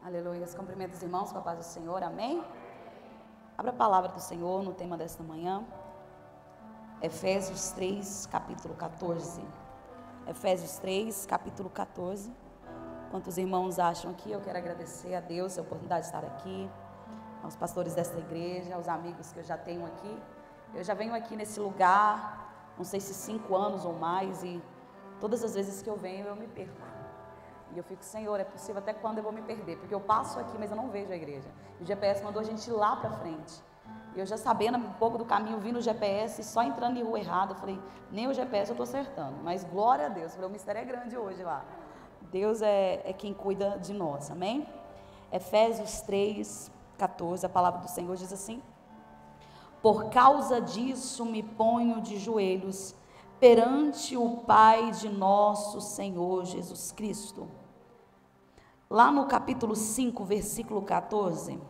Aleluia. Cumprimento os irmãos com a paz do Senhor, amém? Abra a palavra do Senhor no tema desta manhã, Efésios 3, capítulo 14. Efésios 3, capítulo 14. Quantos irmãos acham aqui? Eu quero agradecer a Deus a oportunidade de estar aqui, aos pastores desta igreja, aos amigos que eu já tenho aqui. Eu já venho aqui nesse lugar, não sei se 5 anos ou mais, e todas as vezes que eu venho eu me perco. E eu fico, Senhor, é possível até quando eu vou me perder? Porque eu passo aqui, mas eu não vejo a igreja. E o GPS mandou a gente ir lá para frente. E eu já sabendo um pouco do caminho, vi no GPS, só entrando em rua errada. Eu falei, nem o GPS eu estou acertando. Mas glória a Deus, o mistério é grande hoje lá. Deus é quem cuida de nós, amém? Efésios 3, 14, a palavra do Senhor diz assim: por causa disso me ponho de joelhos perante o Pai de nosso Senhor Jesus Cristo. Lá no capítulo 5, versículo 14,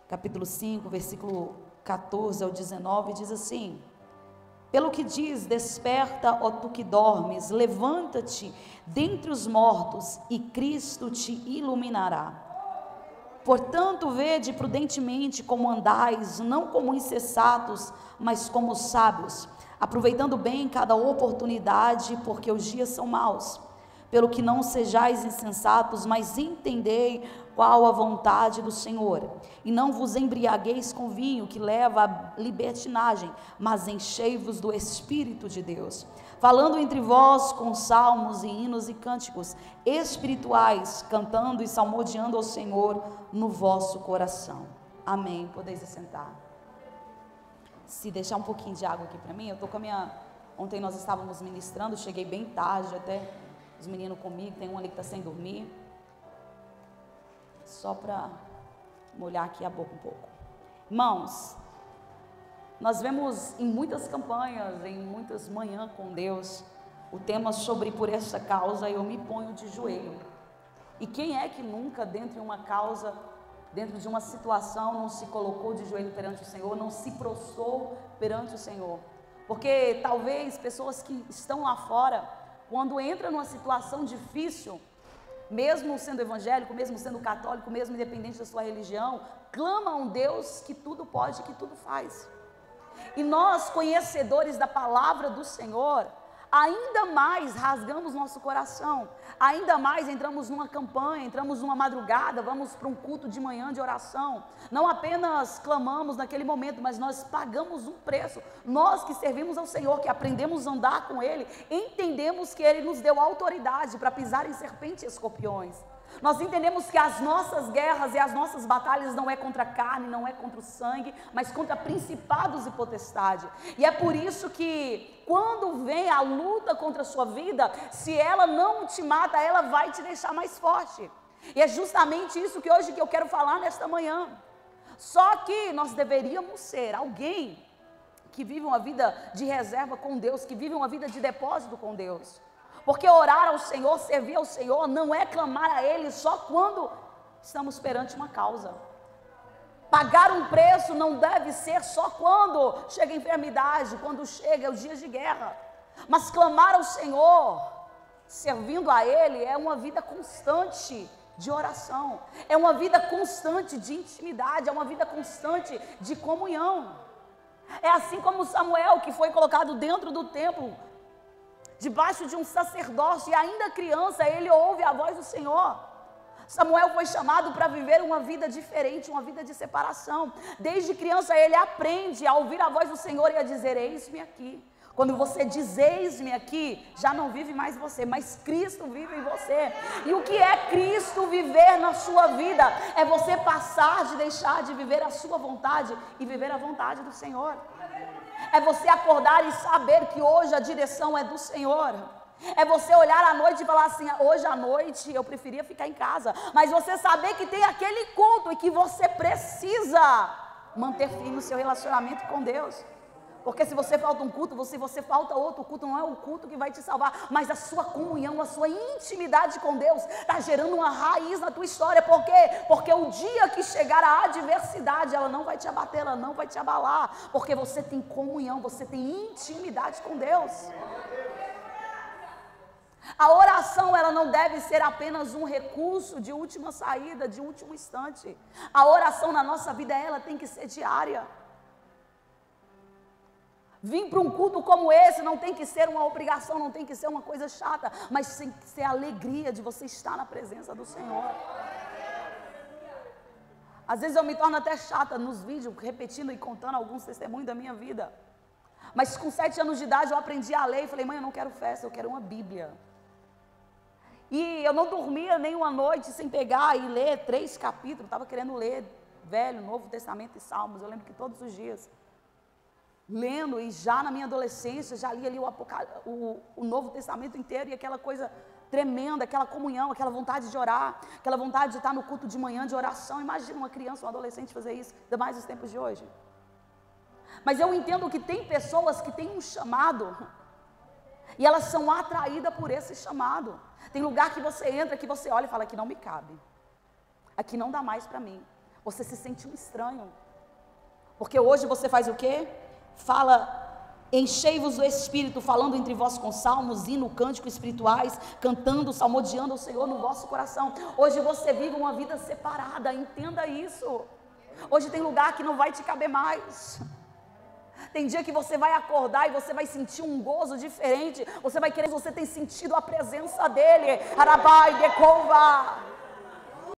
capítulo 5, versículo 14 ao 19, diz assim: pelo que diz, desperta, ó tu que dormes, levanta-te dentre os mortos, e Cristo te iluminará. Portanto, vede prudentemente como andais, não como insensatos, mas como sábios, aproveitando bem cada oportunidade, porque os dias são maus. Pelo que não sejais insensatos, mas entendei qual a vontade do Senhor. E não vos embriagueis com vinho, que leva à libertinagem, mas enchei-vos do Espírito de Deus, falando entre vós com salmos e hinos e cânticos espirituais, cantando e salmodiando ao Senhor no vosso coração. Amém. Podeis assentar. Se deixar um pouquinho de água aqui para mim, eu estou com a minha... Ontem nós estávamos ministrando, cheguei bem tarde, até os meninos comigo, tem um ali que está sem dormir. Só para molhar aqui a boca um pouco. Irmãos, nós vemos em muitas campanhas, em muitas manhãs com Deus, o tema sobre por essa causa eu me ponho de joelho. E quem é que nunca dentro de uma causa, dentro de uma situação, não se colocou de joelho perante o Senhor, não se prostrou perante o Senhor? Porque talvez pessoas que estão lá fora, quando entra numa situação difícil, mesmo sendo evangélico, mesmo sendo católico, mesmo independente da sua religião, clama a um Deus que tudo pode, que tudo faz. E nós, conhecedores da palavra do Senhor, ainda mais rasgamos nosso coração, ainda mais entramos numa campanha, entramos numa madrugada, vamos para um culto de manhã de oração, não apenas clamamos naquele momento, mas nós pagamos um preço. Nós que servimos ao Senhor, que aprendemos a andar com Ele, entendemos que Ele nos deu autoridade para pisar em serpentes e escorpiões. Nós entendemos que as nossas guerras e as nossas batalhas não é contra a carne, não é contra o sangue, mas contra principados e potestade. E é por isso que quando vem a luta contra a sua vida, se ela não te mata, ela vai te deixar mais forte. E é justamente isso que hoje que eu quero falar nesta manhã. Só que nós deveríamos ser alguém que vive uma vida de reserva com Deus, que vive uma vida de depósito com Deus. Porque orar ao Senhor, servir ao Senhor, não é clamar a Ele só quando estamos perante uma causa. Pagar um preço não deve ser só quando chega a enfermidade, quando chega os dias de guerra. Mas clamar ao Senhor, servindo a Ele, é uma vida constante de oração. É uma vida constante de intimidade, é uma vida constante de comunhão. É assim como Samuel, que foi colocado dentro do templo, debaixo de um sacerdócio, e ainda criança, ele ouve a voz do Senhor. Samuel foi chamado para viver uma vida diferente, uma vida de separação. Desde criança ele aprende a ouvir a voz do Senhor e a dizer, eis-me aqui. Quando você diz eis-me aqui, já não vive mais você, mas Cristo vive em você. E o que é Cristo viver na sua vida? É você passar de deixar de viver a sua vontade e viver a vontade do Senhor. É você acordar e saber que hoje a direção é do Senhor. É você olhar à noite e falar assim, hoje à noite eu preferia ficar em casa. Mas você saber que tem aquele culto e que você precisa manter firme o seu relacionamento com Deus. Porque se você falta um culto, se você falta outro culto, não é o culto que vai te salvar, mas a sua comunhão, a sua intimidade com Deus está gerando uma raiz na tua história. Por quê? Porque o dia que chegar a adversidade, ela não vai te abater, ela não vai te abalar, porque você tem comunhão, você tem intimidade com Deus. A oração, ela não deve ser apenas um recurso de última saída, de último instante. A oração na nossa vida, ela tem que ser diária. Vir para um culto como esse não tem que ser uma obrigação, não tem que ser uma coisa chata, mas tem que ser a alegria de você estar na presença do Senhor. Às vezes eu me torno até chata nos vídeos, repetindo e contando alguns testemunhos da minha vida. Mas com 7 anos de idade eu aprendi a ler e falei, mãe, eu não quero festa, eu quero uma Bíblia. E eu não dormia nenhuma noite sem pegar e ler 3 capítulos, estava querendo ler Velho, Novo Testamento e Salmos, eu lembro que todos os dias, lendo, e já na minha adolescência, já li ali o Novo Testamento inteiro, e aquela coisa tremenda, aquela comunhão, aquela vontade de orar, aquela vontade de estar no culto de manhã de oração. Imagina uma criança, um adolescente fazer isso, ainda mais nos tempos de hoje. Mas eu entendo que tem pessoas que têm um chamado, e elas são atraídas por esse chamado. Tem lugar que você entra, que você olha e fala, aqui não me cabe, aqui não dá mais para mim. Você se sente um estranho, porque hoje você faz o quê? Fala, enchei-vos do Espírito, falando entre vós com salmos, hino, cânticos espirituais, cantando, salmodiando ao Senhor no vosso coração. Hoje você vive uma vida separada, entenda isso. Hoje tem lugar que não vai te caber mais. Tem dia que você vai acordar e você vai sentir um gozo diferente. Você vai querer, você tem sentido a presença dele. Arabai, Decova.